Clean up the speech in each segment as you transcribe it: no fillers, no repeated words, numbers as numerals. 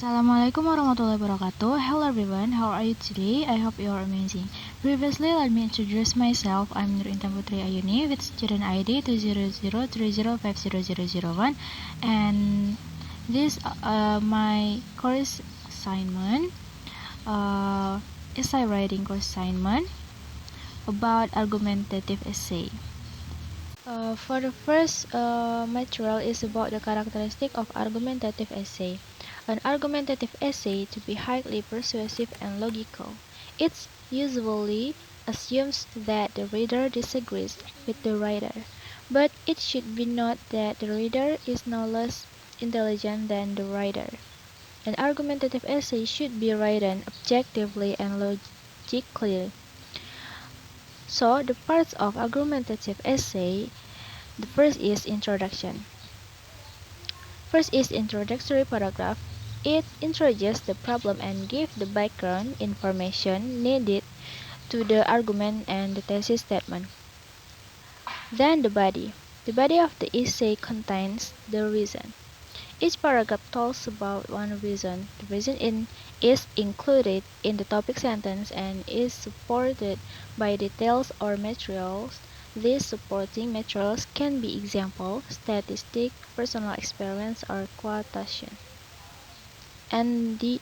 Assalamualaikum warahmatullahi wabarakatuh. Hello everyone, how are you today? I hope you are amazing. Previously, let me introduce myself. I'm Nur Intan Putri Ayuni with student ID 20030500001, and this my course assignment, essay writing course assignment about argumentative essay. For the first material is about the characteristic of argumentative essay. An argumentative essay to be highly persuasive and logical. It usually assumes that the reader disagrees with the writer, but it should be noted that the reader is no less intelligent than the writer. An argumentative essay should be written objectively and logically. So, the parts of argumentative essay, the first is introduction. First is introductory paragraph. It introduces the problem and gives the background information needed to the argument and the thesis statement. Then the body. The body of the essay contains the reason. Each paragraph talks about one reason. The reason is included in the topic sentence and is supported by details or materials. These supporting materials can be example, statistic, personal experience, or quotation. And the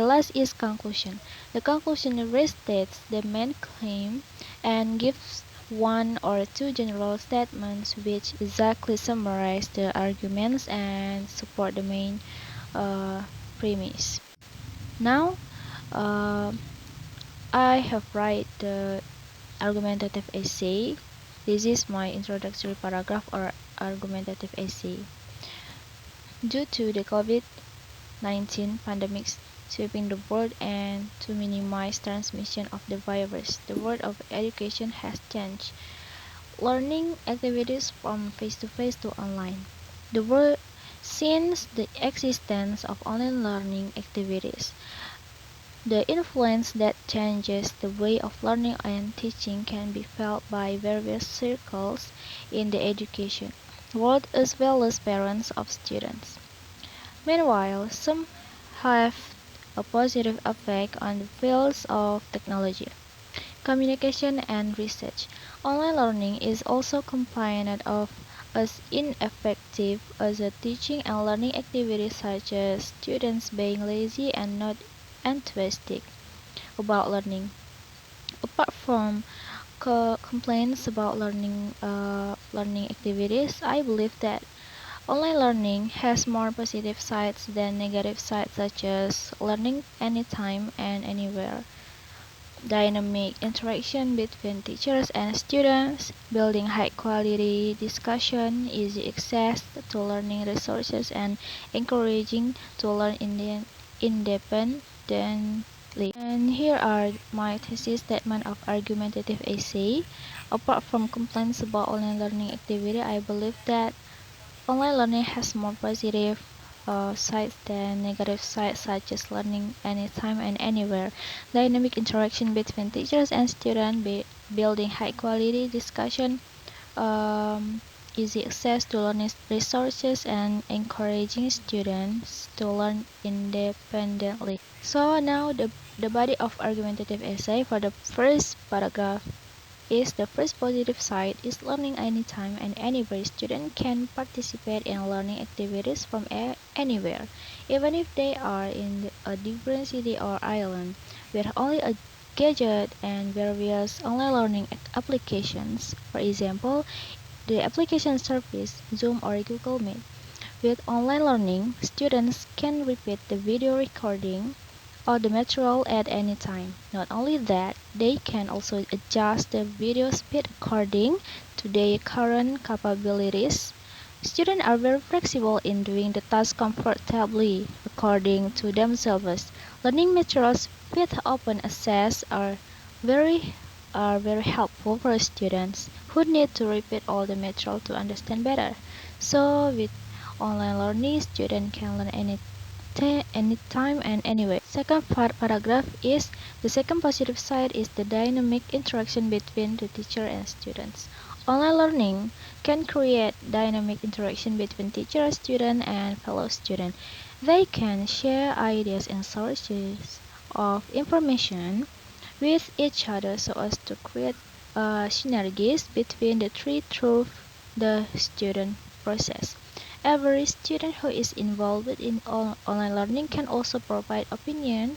last is conclusion. The conclusion restates the main claim and gives one or two general statements which exactly summarize the arguments and support the main premise. Now, I have write the argumentative essay. This is my introductory paragraph or argumentative essay. Due to the COVID-19 pandemic sweeping the world and to minimize transmission of the virus, the world of education has changed. Learning activities from face-to-face to online. The world since the existence of online learning activities. The influence that changes the way of learning and teaching can be felt by various circles in the education world as well as parents of students. Meanwhile, some have a positive effect on the fields of technology, communication and research. Online learning is also complained of as ineffective as a teaching and learning activity such as students being lazy and not enthusiastic about learning. Apart from complaints about learning activities, I believe that online learning has more positive sides than negative sides such as learning anytime and anywhere, dynamic interaction between teachers and students, building high quality discussion, easy access to learning resources, and encouraging to learn independently. And here are my thesis statement of argumentative essay. Apart from complaints about online learning activity, I believe that online learning has more positive sides than negative sides, such as learning anytime and anywhere, dynamic interaction between teachers and students, building high quality discussion, easy access to learning resources, and encouraging students to learn independently. So now the body of argumentative essay for the first paragraph is the first positive side is learning anytime and anywhere. Students can participate in learning activities from anywhere, even if they are in a different city or island, with only a gadget and various online learning applications. For example, the application service Zoom or Google Meet. With online learning, students can repeat the video recording or the material at any time. Not only that, they can also adjust the video speed according to their current capabilities. Students are very flexible in doing the task comfortably according to themselves. Learning materials with open access are very helpful for students who need to repeat all the material to understand better. So with online learning, students can learn anytime and anywhere. Second paragraph is the second positive side is the dynamic interaction between the teacher and students. Online learning can create dynamic interaction between teacher, student, and fellow student. They can share ideas and sources of information with each other so as to create synergies between the three through the student process. Every student who is involved in online learning can also provide opinions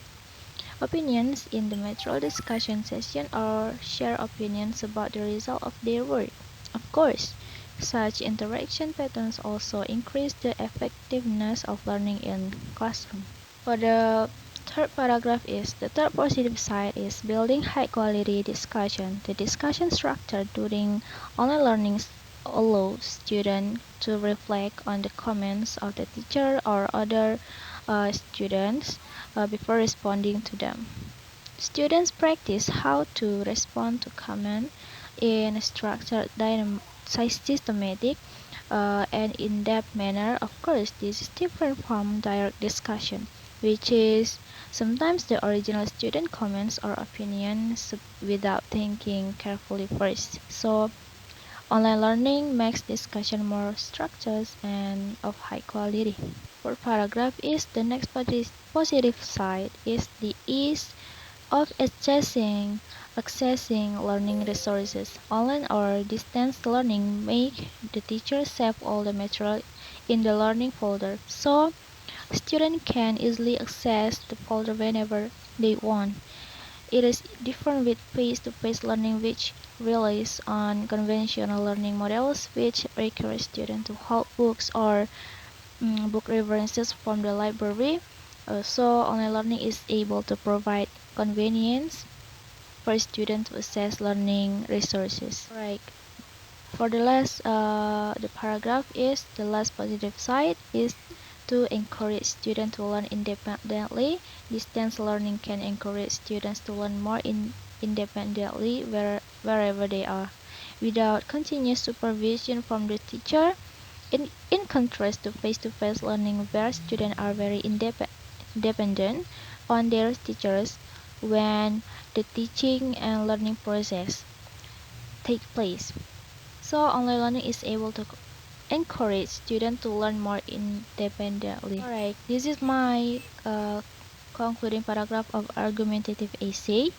in the material discussion session or share opinions about the result of their work. Of course, such interaction patterns also increase the effectiveness of learning in classroom. For the third paragraph is the third positive side is building high quality discussion. The discussion structure during online learning allows students to reflect on the comments of the teacher or other students before responding to them. Students practice how to respond to comments in a structured, systematic, and in-depth manner. Of course, this is different from direct discussion, which is sometimes the original student comments or opinions without thinking carefully first. So, online learning makes discussion more structured and of high quality. For paragraph is the next positive side is the ease of accessing learning resources. Online or distance learning make the teacher save all the material in the learning folder, so students can easily access the folder whenever they want. It is different with face-to-face learning, which relies on conventional learning models, which require students to hold books or book references from the library. So online learning is able to provide convenience for students to access learning resources. Right. For the paragraph is the last positive side is to encourage students to learn independently. Distance learning can encourage students to learn more independently wherever they are, without continuous supervision from the teacher. In contrast to face-to-face learning, where students are very dependent on their teachers when the teaching and learning process take place. So online learning is able to encourage students to learn more independently. Alright, this is my concluding paragraph of argumentative essay.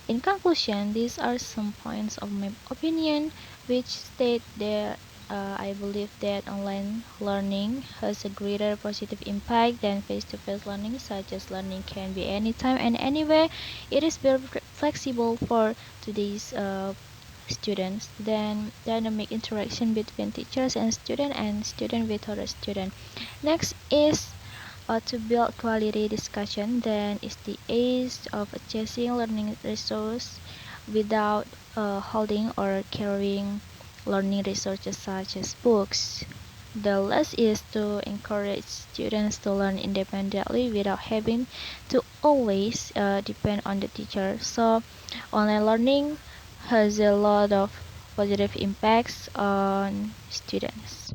In conclusion, these are some points of my opinion which state that I believe that online learning has a greater positive impact than face-to-face learning, such as learning can be anytime and anywhere. It is very flexible for today's students, then dynamic interaction between teachers and student with other student. Next is to build quality discussion, then is the ace of accessing learning resource without holding or carrying learning resources such as books. The last is to encourage students to learn independently without having to always depend on the teacher. So online learning has a lot of positive impacts on students.